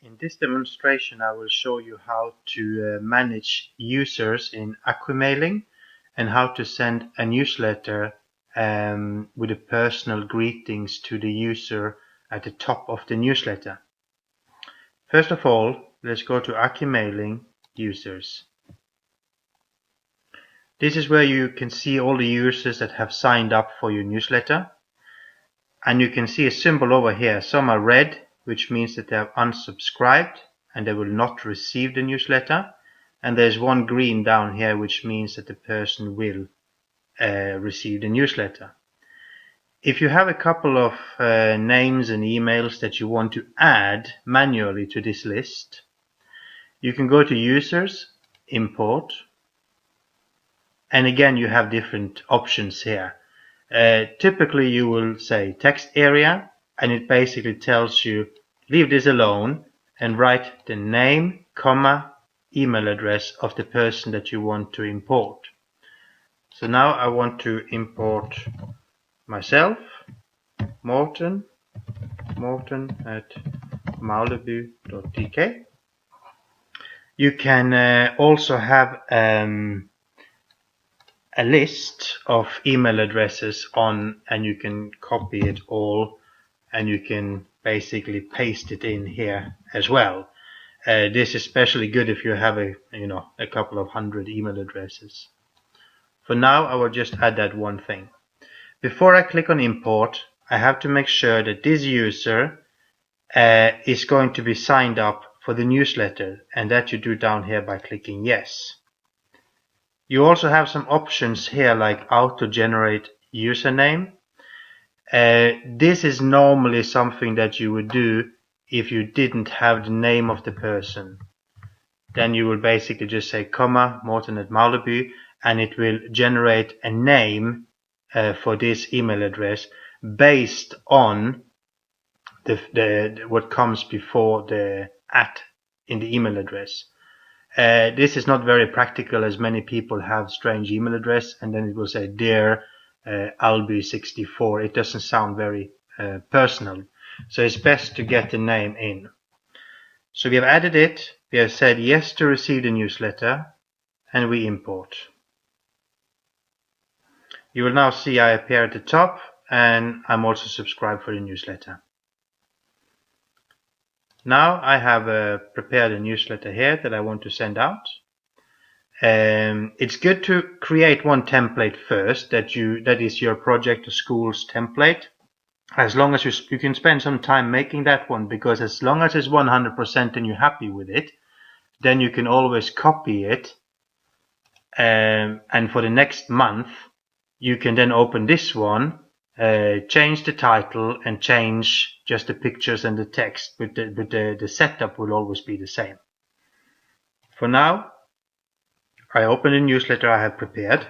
In this demonstration, I will show you how to manage users in Acymailing and how to send a newsletter with the personal greetings to the user at the top of the newsletter. First of all, let's go to Acymailing users. This is where you can see all the users that have signed up for your newsletter. And you can see a symbol over here. Some are red, which means that they have unsubscribed and they will not receive the newsletter. And there's one green down here, which means that the person will receive the newsletter. If you have a couple of names and emails that you want to add manually to this list, you can go to Users, Import, and again you have different options here. Typically you will say text area, and it basically tells you leave this alone and write the name, comma, email address of the person that you want to import. So now I want to import myself, Morten at mauleby.dk. You can also have a list of email addresses on, and you can copy it all and you can basically paste it in here as well. This is especially good if you have a couple of hundred email addresses. For now, I will just add that one thing. Before I click on import, I have to make sure that this user is going to be signed up for the newsletter, and that you do down here by clicking yes. You also have some options here like auto-generate username. This is normally something that you would do if you didn't have the name of the person. Then you will basically just say comma Morten at Mauleby, and it will generate a name for this email address based on the what comes before the at in the email address. This is not very practical, as many people have strange email address, and then it will say dear Alby64. It doesn't sound very personal, so it's best to get the name in. So we have added it, we have said yes to receive the newsletter, and we import. You will now see I appear at the top, and I'm also subscribed for the newsletter. Now I have prepared a newsletter here that I want to send out. It's good to create one template first that is your project or school's template. As long as you can spend some time making that one, because as long as it's 100% and you're happy with it, then you can always copy it, and for the next month you can then open this one, change the title and change just the pictures and the text, but the setup will always be the same. For now, I open the newsletter I have prepared,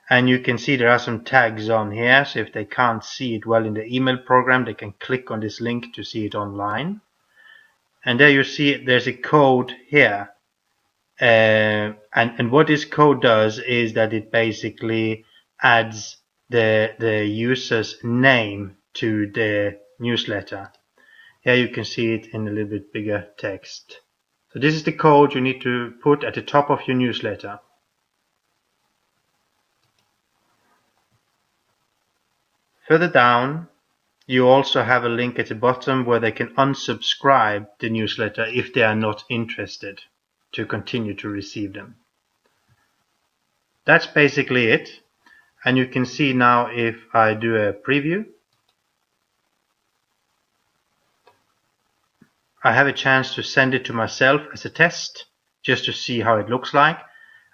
and you can see there are some tags on here, so if they can't see it well in the email program, they can click on this link to see it online. And there you see there's a code here, and what this code does is that it basically adds the user's name to the newsletter. Here you can see it in a little bit bigger text. So this is the code you need to put at the top of your newsletter. Further down, you also have a link at the bottom where they can unsubscribe the newsletter if they are not interested to continue to receive them. That's basically it. And you can see now if I do a preview, I have a chance to send it to myself as a test just to see how it looks like.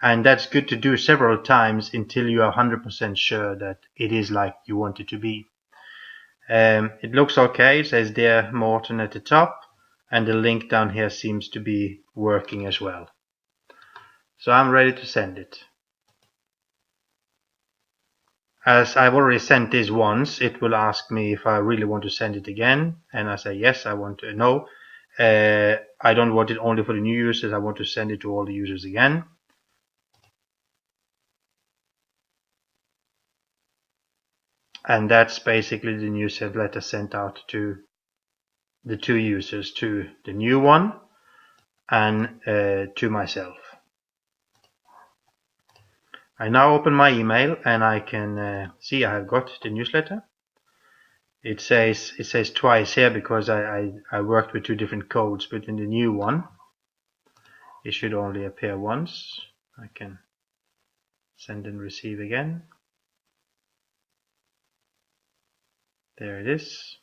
And that's good to do several times until you are 100% sure that it is like you want it to be. It looks okay. It says Dear Morten at the top, and the link down here seems to be working as well. So I'm ready to send it. As I've already sent this once, it will ask me if I really want to send it again, and I say yes, I want to. No, I don't want it only for the new users. I want to send it to all the users again. And that's basically the newsletter sent out to the two users, to the new one and to myself. I now open my email and I can see I have got the newsletter. It says twice here because I worked with two different codes, but in the new one it should only appear once. I can send and receive again. There it is.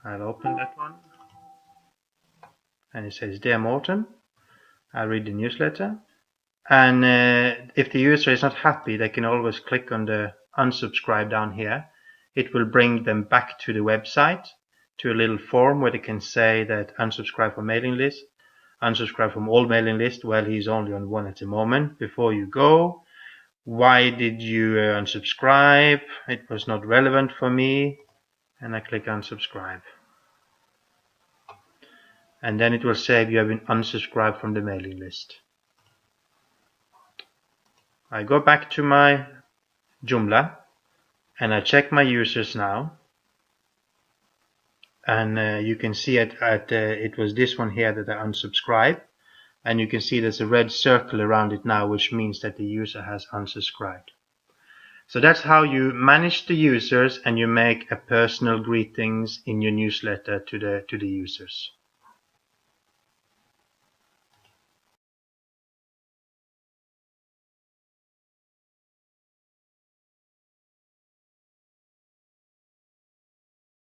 I'll open that one. And it says, Dear Morten, I'll read the newsletter. And if the user is not happy, they can always click on the unsubscribe down here. It will bring them back to the website, to a little form where they can say that unsubscribe from mailing list, unsubscribe from all mailing list. Well, he's only on one at the moment. Before you go, why did you unsubscribe? It was not relevant for me. And I click unsubscribe. And then it will say you have been unsubscribed from the mailing list. I go back to my Joomla and I check my users now. And you can see it was this one here that I unsubscribed. And you can see there's a red circle around it now, which means that the user has unsubscribed. So that's how you manage the users and you make a personal greetings in your newsletter to the users.